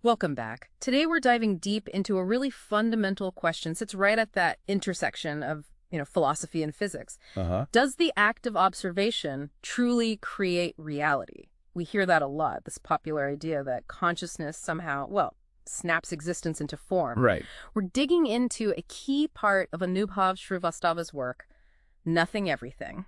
Welcome back. Today we're diving deep into a really fundamental question. Sits right at that intersection of, philosophy and physics. Uh-huh. Does the act of observation truly create reality? We hear that a lot, this popular idea that consciousness somehow, snaps existence into form. Right. We're digging into a key part of Anubhav Srivastava's work, Nothing Everything.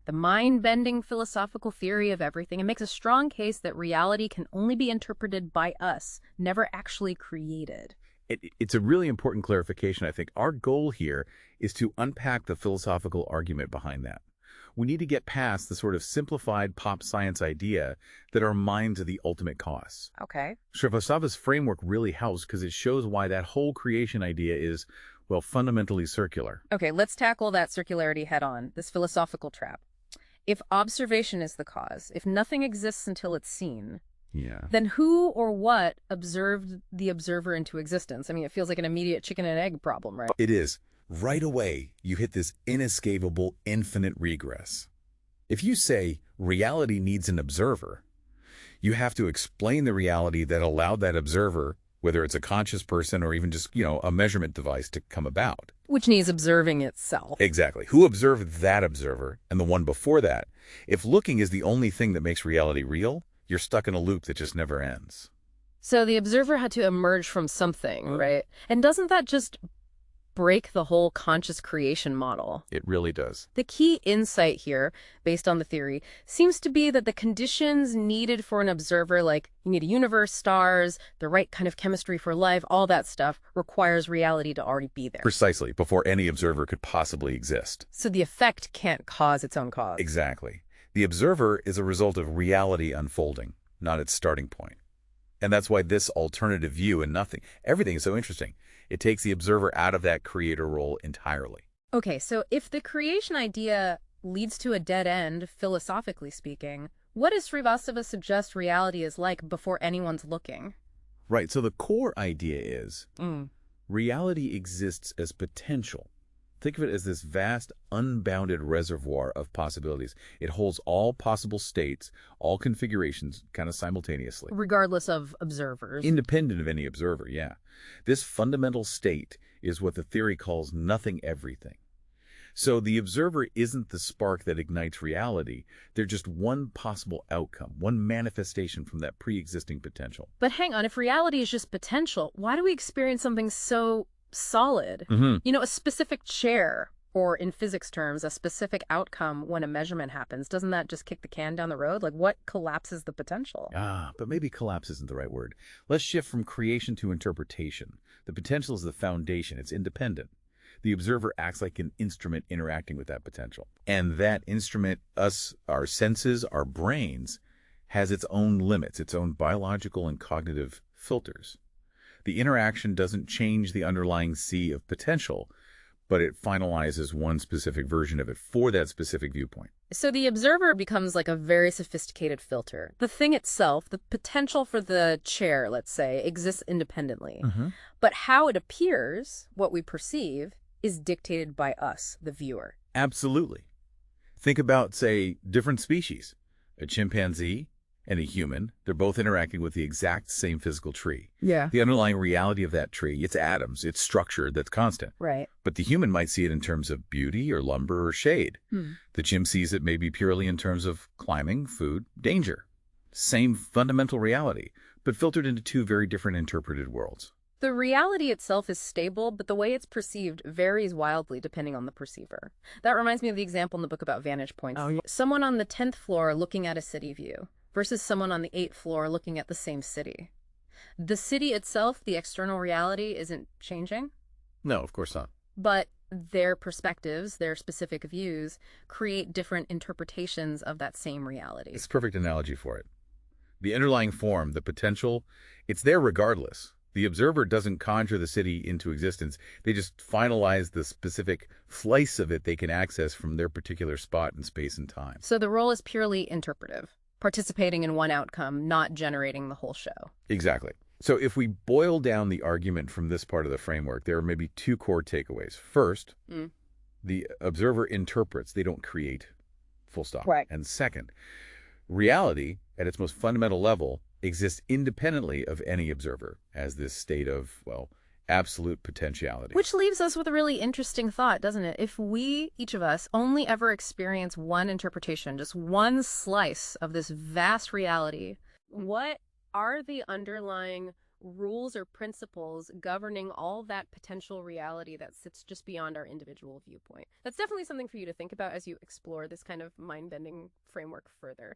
The mind-bending philosophical theory of everything, and makes a strong case that reality can only be interpreted by us, never actually created. It's a really important clarification, I think. Our goal here is to unpack the philosophical argument behind that. We need to get past the sort of simplified pop science idea that our minds are the ultimate cause. Okay. Srivastava's framework really helps because it shows why that whole creation idea is, well, fundamentally circular. Okay, let's tackle that circularity head on, this philosophical trap. If observation is the cause, if nothing exists until it's seen, then who or what observed the observer into existence? I mean, it feels like an immediate chicken and egg problem, right? It is. Right away, you hit this inescapable infinite regress. If you say reality needs an observer, you have to explain the reality that allowed that observer, whether it's a conscious person or even just, a measurement device, to come about. Which needs observing itself. Exactly. Who observed that observer and the one before that? If looking is the only thing that makes reality real, you're stuck in a loop that just never ends. So the observer had to emerge from something, right? And doesn't that just break the whole conscious creation model? It really does. The key insight here, based on the theory, seems to be that the conditions needed for an observer, like you need a universe, stars, the right kind of chemistry for life, all that stuff, requires reality to already be there. Precisely, before any observer could possibly exist. So the effect can't cause its own cause. Exactly. The observer is a result of reality unfolding, not its starting point. And that's why this alternative view and everything is so interesting. It takes the observer out of that creator role entirely. Okay, so if the creation idea leads to a dead end, philosophically speaking, what does Srivastava suggest reality is like before anyone's looking? Right, so the core idea is reality exists as potential. Think of it as this vast, unbounded reservoir of possibilities. It holds all possible states, all configurations, kind of simultaneously. Regardless of observers. Independent of any observer, yeah. This fundamental state is what the theory calls nothing everything. So the observer isn't the spark that ignites reality. They're just one possible outcome, one manifestation from that pre-existing potential. But hang on, if reality is just potential, why do we experience something so solid? A specific chair, or in physics terms, a specific outcome when a measurement happens. Doesn't that just kick the can down the road? Like, what collapses the potential? But maybe collapse isn't the right word. Let's shift from creation to interpretation. The potential is the foundation. It's independent. The observer acts like an instrument interacting with that potential. And that instrument, us, our senses, our brains, has its own limits, its own biological and cognitive filters. The interaction doesn't change the underlying sea of potential, but it finalizes one specific version of it for that specific viewpoint. So the observer becomes like a very sophisticated filter. The thing itself, the potential for the chair, let's say, exists independently. But how it appears, what we perceive, is dictated by us, the viewer. Absolutely. Think about, say, different species. A chimpanzee and a human, they're both interacting with the exact same physical tree. Yeah. The underlying reality of that tree, its atoms, its structure, that's constant. Right. But the human might see it in terms of beauty or lumber or shade. The chimp sees it maybe purely in terms of climbing, food, danger. Same fundamental reality, but filtered into two very different interpreted worlds. The reality itself is stable, but the way it's perceived varies wildly depending on the perceiver. That reminds me of the example in the book about vantage points. Someone on the 10th floor looking at a city view versus someone on the 8th floor looking at the same city. The city itself, the external reality, isn't changing. No, of course not. But their perspectives, their specific views, create different interpretations of that same reality. It's a perfect analogy for it. The underlying form, the potential, it's there regardless. The observer doesn't conjure the city into existence. They just finalize the specific slice of it they can access from their particular spot in space and time. So the role is purely interpretive, participating in one outcome, not generating the whole show. Exactly. So if we boil down the argument from this part of the framework, there are maybe two core takeaways. First, the observer interprets, they don't create, full stop. Right. And second, reality, at its most fundamental level, exists independently of any observer as this state of, well, absolute potentiality. Which leaves us with a really interesting thought, doesn't it? If we, each of us, only ever experience one interpretation, just one slice of this vast reality, what are the underlying rules or principles governing all that potential reality that sits just beyond our individual viewpoint? That's definitely something for you to think about as you explore this kind of mind-bending framework further.